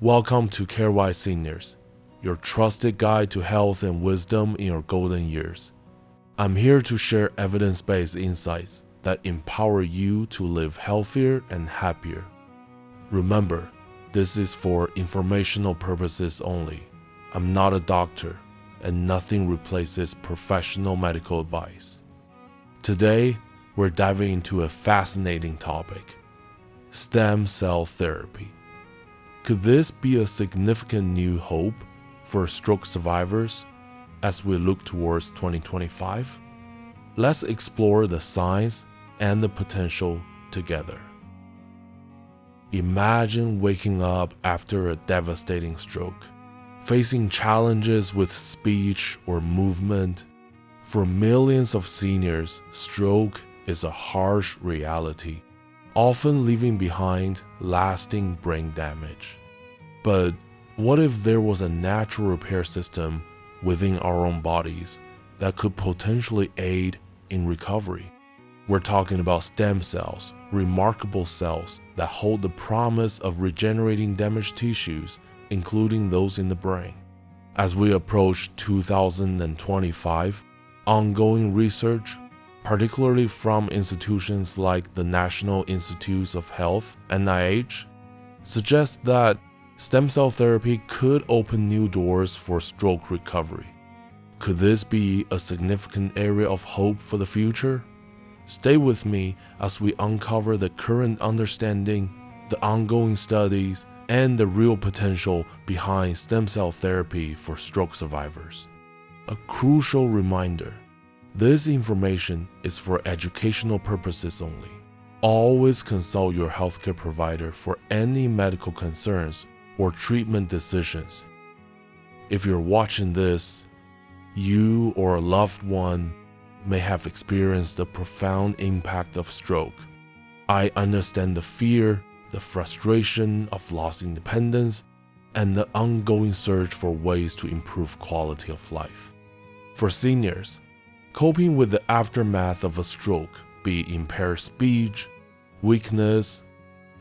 Welcome to CareWise Seniors, your trusted guide to health and wisdom in your golden years. I'm here to share evidence-based insights that empower you to live healthier and happier. Remember, this is for informational purposes only. I'm not a doctor, and nothing replaces professional medical advice. Today, we're diving into a fascinating topic: stem cell therapy. Could this be a significant new hope for stroke survivors as we look towards 2025? Let's explore the science and the potential together. Imagine waking up after a devastating stroke, facing challenges with speech or movement. For millions of seniors, stroke is a harsh reality, often leaving behind lasting brain damage. But what if there was a natural repair system within our own bodies that could potentially aid in recovery? We're talking about stem cells, remarkable cells that hold the promise of regenerating damaged tissues, including those in the brain. As we approach 2025, ongoing research, particularly from institutions like the National Institutes of Health (NIH), suggests that stem cell therapy could open new doors for stroke recovery. Could this be a significant area of hope for the future? Stay with me as we uncover the current understanding, the ongoing studies, and the real potential behind stem cell therapy for stroke survivors. A crucial reminder: this information is for educational purposes only. Always consult your healthcare provider for any medical concerns or treatment decisions. If you're watching this, you or a loved one may have experienced the profound impact of stroke. I understand the fear, the frustration of lost independence, and the ongoing search for ways to improve quality of life. For seniors, coping with the aftermath of a stroke, be it impaired speech, weakness,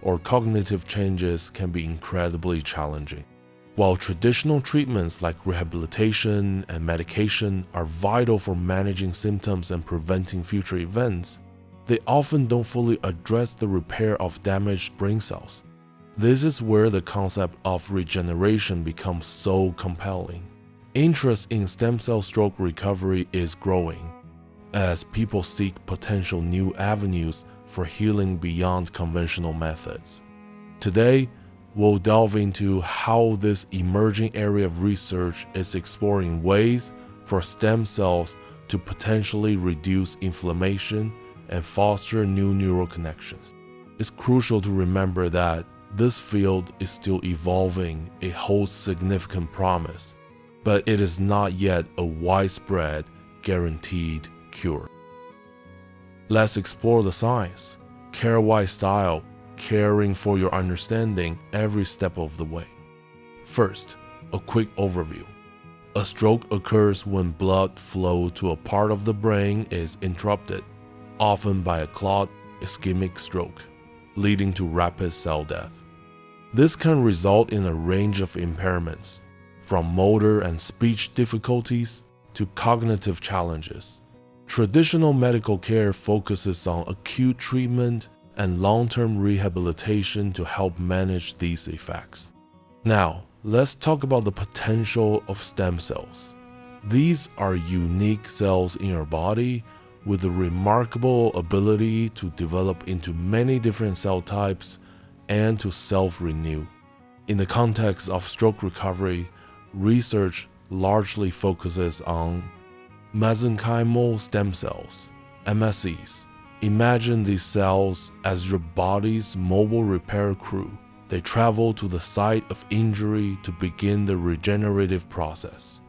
or cognitive changes, can be incredibly challenging. While traditional treatments like rehabilitation and medication are vital for managing symptoms and preventing future events, they often don't fully address the repair of damaged brain cells. This is where the concept of regeneration becomes so compelling. Interest in stem cell stroke recovery is growing as people seek potential new avenues for healing beyond conventional methods. Today, we'll delve into how this emerging area of research is exploring ways for stem cells to potentially reduce inflammation and foster new neural connections. It's crucial to remember that this field is still evolving. It holds significant promise, but it is not yet a widespread, guaranteed cure. Let's explore the science, CareWise style, caring for your understanding every step of the way. First, a quick overview. A stroke occurs when blood flow to a part of the brain is interrupted, often by a clot, ischemic stroke, leading to rapid cell death. This can result in a range of impairments, from motor and speech difficulties to cognitive challenges. Traditional medical care focuses on acute treatment and long-term rehabilitation to help manage these effects. Now, let's talk about the potential of stem cells. These are unique cells in your body with the remarkable ability to develop into many different cell types and to self-renew. In the context of stroke recovery, research largely focuses on mesenchymal stem cells, MSCs. Imagine these cells as your body's mobile repair crew. They travel to the site of injury to begin the regenerative process.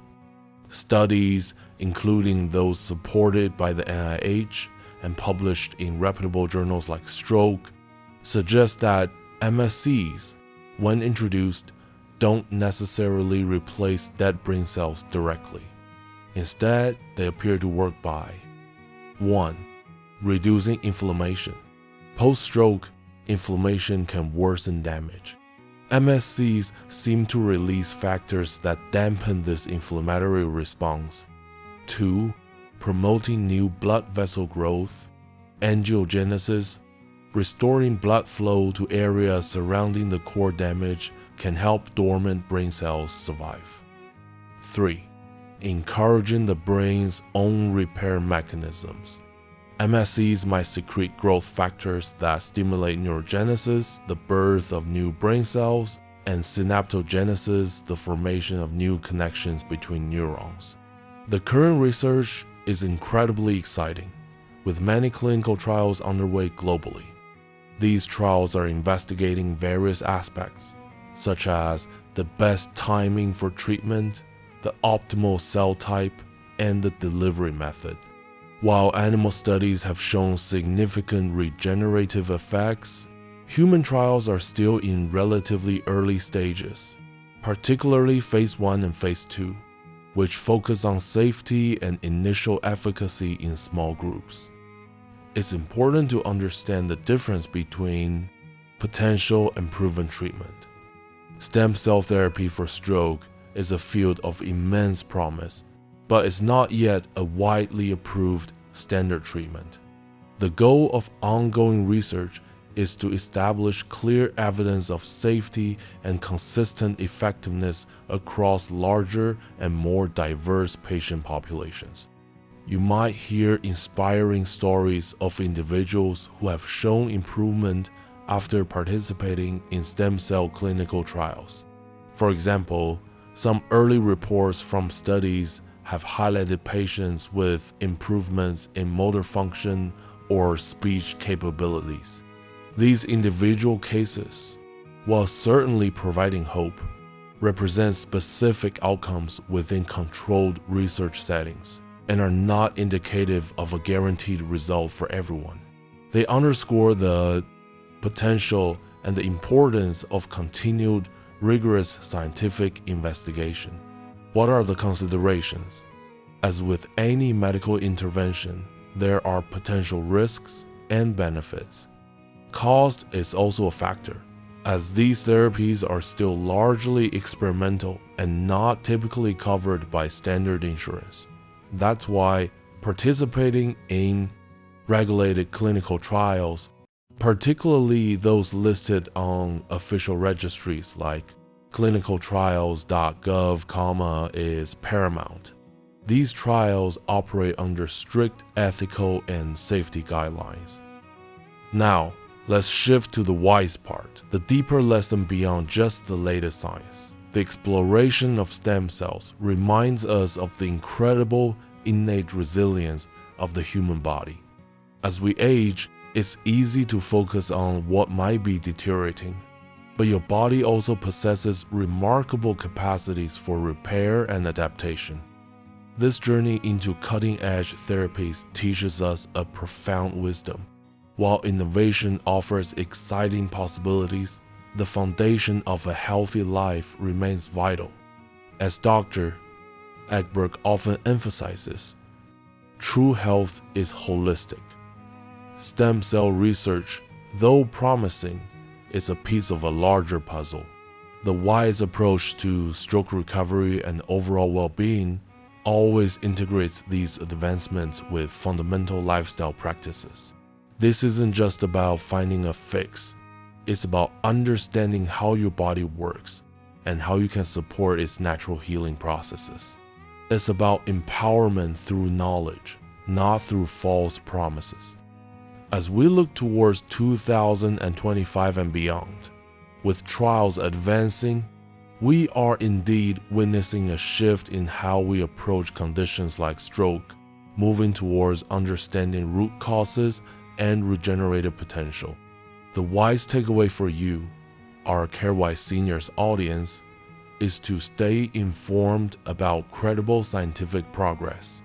Studies, including those supported by the NIH and published in reputable journals like Stroke, suggest that MSCs, when introduced, don't necessarily replace dead brain cells directly. Instead, they appear to work by 1. Reducing inflammation. Post-stroke, inflammation can worsen damage. MSCs seem to release factors that dampen this inflammatory response. 2. Promoting new blood vessel growth, angiogenesis. Restoring blood flow to areas surrounding the core damage can help dormant brain cells survive. 3. Encouraging the brain's own repair mechanisms. MSCs might secrete growth factors that stimulate neurogenesis, the birth of new brain cells, and synaptogenesis, the formation of new connections between neurons. The current research is incredibly exciting, with many clinical trials underway globally. These trials are investigating various aspects, such as the best timing for treatment, the optimal cell type, and the delivery method. While animal studies have shown significant regenerative effects, human trials are still in relatively early stages, particularly Phase 1 and Phase 2, which focus on safety and initial efficacy in small groups. It's important to understand the difference between potential and proven treatment. Stem cell therapy for stroke is a field of immense promise, but it's not yet a widely approved standard treatment. The goal of ongoing research is to establish clear evidence of safety and consistent effectiveness across larger and more diverse patient populations. You might hear inspiring stories of individuals who have shown improvement after participating in stem cell clinical trials. For example, some early reports from studies have highlighted patients with improvements in motor function or speech capabilities. These individual cases, while certainly providing hope, represent specific outcomes within controlled research settings and are not indicative of a guaranteed result for everyone. They underscore the potential and the importance of continued rigorous scientific investigation. What are the considerations? As with any medical intervention, there are potential risks and benefits. Cost is also a factor, as these therapies are still largely experimental and not typically covered by standard insurance. That's why participating in regulated clinical trials, particularly those listed on official registries like clinicaltrials.gov, is paramount. These trials operate under strict ethical and safety guidelines. Now, let's shift to the wise part, the deeper lesson beyond just the latest science. The exploration of stem cells reminds us of the incredible innate resilience of the human body. As we age, it's easy to focus on what might be deteriorating, but your body also possesses remarkable capacities for repair and adaptation. This journey into cutting-edge therapies teaches us a profound wisdom. While innovation offers exciting possibilities, the foundation of a healthy life remains vital. As Dr. Ekberg often emphasizes, true health is holistic. Stem cell research, though promising, is a piece of a larger puzzle. The wise approach to stroke recovery and overall well-being always integrates these advancements with fundamental lifestyle practices. This isn't just about finding a fix. It's about understanding how your body works and how you can support its natural healing processes. It's about empowerment through knowledge, not through false promises. As we look towards 2025 and beyond, with trials advancing, we are indeed witnessing a shift in how we approach conditions like stroke, moving towards understanding root causes and regenerative potential. The wise takeaway for you, our CareWise Seniors audience, is to stay informed about credible scientific progress,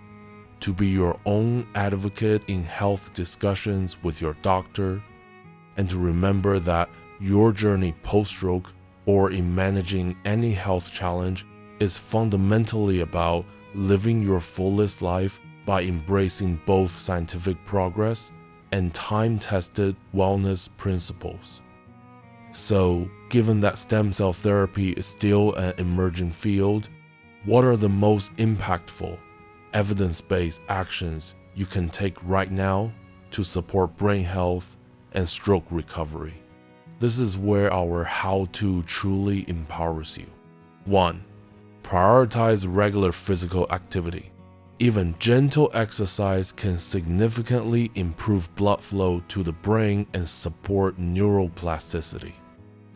to be your own advocate in health discussions with your doctor, and to remember that your journey post-stroke or in managing any health challenge is fundamentally about living your fullest life by embracing both scientific progress and time-tested wellness principles. So, Given that stem cell therapy is still an emerging field, what are the most impactful, evidence-based actions you can take right now to support brain health and stroke recovery? This is where our how-to truly empowers you. 1. Prioritize regular physical activity. Even gentle exercise can significantly improve blood flow to the brain and support neuroplasticity.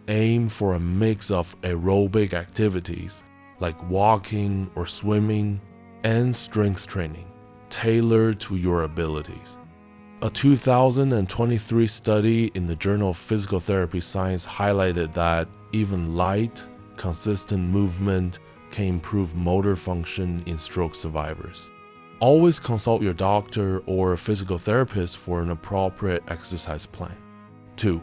Aim for a mix of aerobic activities like walking or swimming and strength training, tailored to your abilities. A 2023 study in the Journal of Physical Therapy Science highlighted that even light, consistent movement can improve motor function in stroke survivors. Always consult your doctor or a physical therapist for an appropriate exercise plan. 2.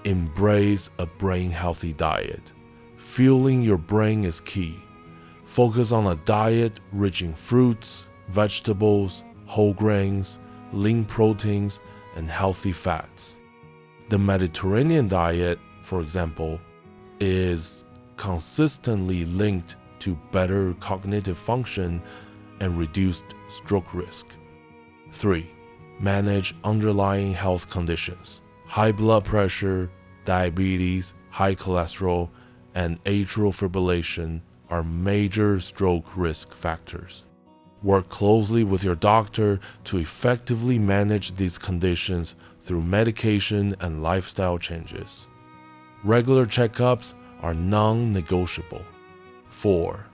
Embrace a brain-healthy diet. Fueling your brain is key. Focus on a diet rich in fruits, vegetables, whole grains, lean proteins, and healthy fats. The Mediterranean diet, for example, is consistently linked to better cognitive function and reduced stroke risk. 3. Manage underlying health conditions. High blood pressure, diabetes, high cholesterol, and atrial fibrillation are major stroke risk factors. Work closely with your doctor to effectively manage these conditions through medication and lifestyle changes. Regular checkups are non-negotiable. 4.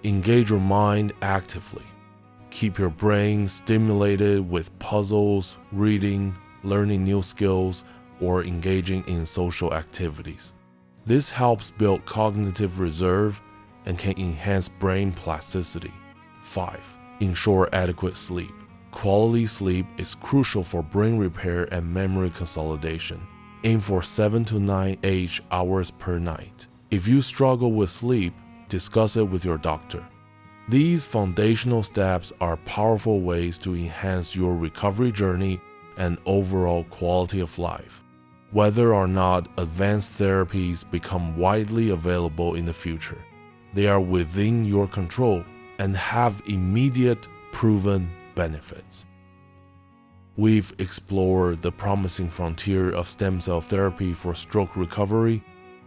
Engage your mind actively. Keep your brain stimulated with puzzles, reading, learning new skills, or engaging in social activities. This helps build cognitive reserve and can enhance brain plasticity. 5. Ensure adequate sleep. Quality sleep is crucial for brain repair and memory consolidation. Aim for 7 to 9 hours per night. If you struggle with sleep, discuss it with your doctor. These foundational steps are powerful ways to enhance your recovery journey and overall quality of life. Whether or not advanced therapies become widely available in the future, they are within your control and have immediate, proven benefits. We've explored the promising frontier of stem cell therapy for stroke recovery,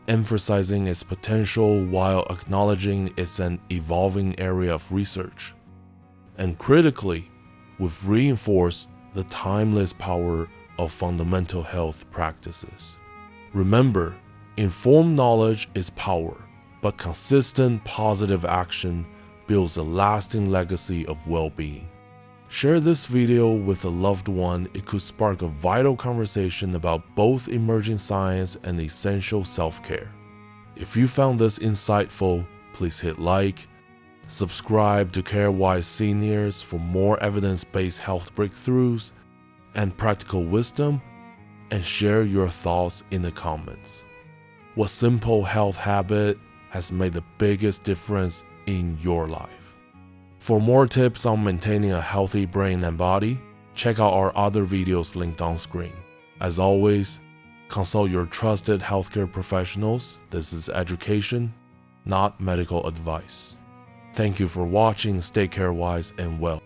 emphasizing its potential while acknowledging it's an evolving area of research. And critically, we've reinforced the timeless power of fundamental health practices. Remember, informed knowledge is power, but consistent positive action builds a lasting legacy of well-being. Share this video with a loved one. It could spark a vital conversation about both emerging science and essential self-care. If you found this insightful, please hit like, subscribe to CareWise Seniors for more evidence-based health breakthroughs and practical wisdom, and share your thoughts in the comments. What simple health habit has made the biggest difference in your life? For more tips on maintaining a healthy brain and body, check out our other videos linked on screen. As always, consult your trusted healthcare professionals. This is education, not medical advice. Thank you for watching. Stay CareWise and well.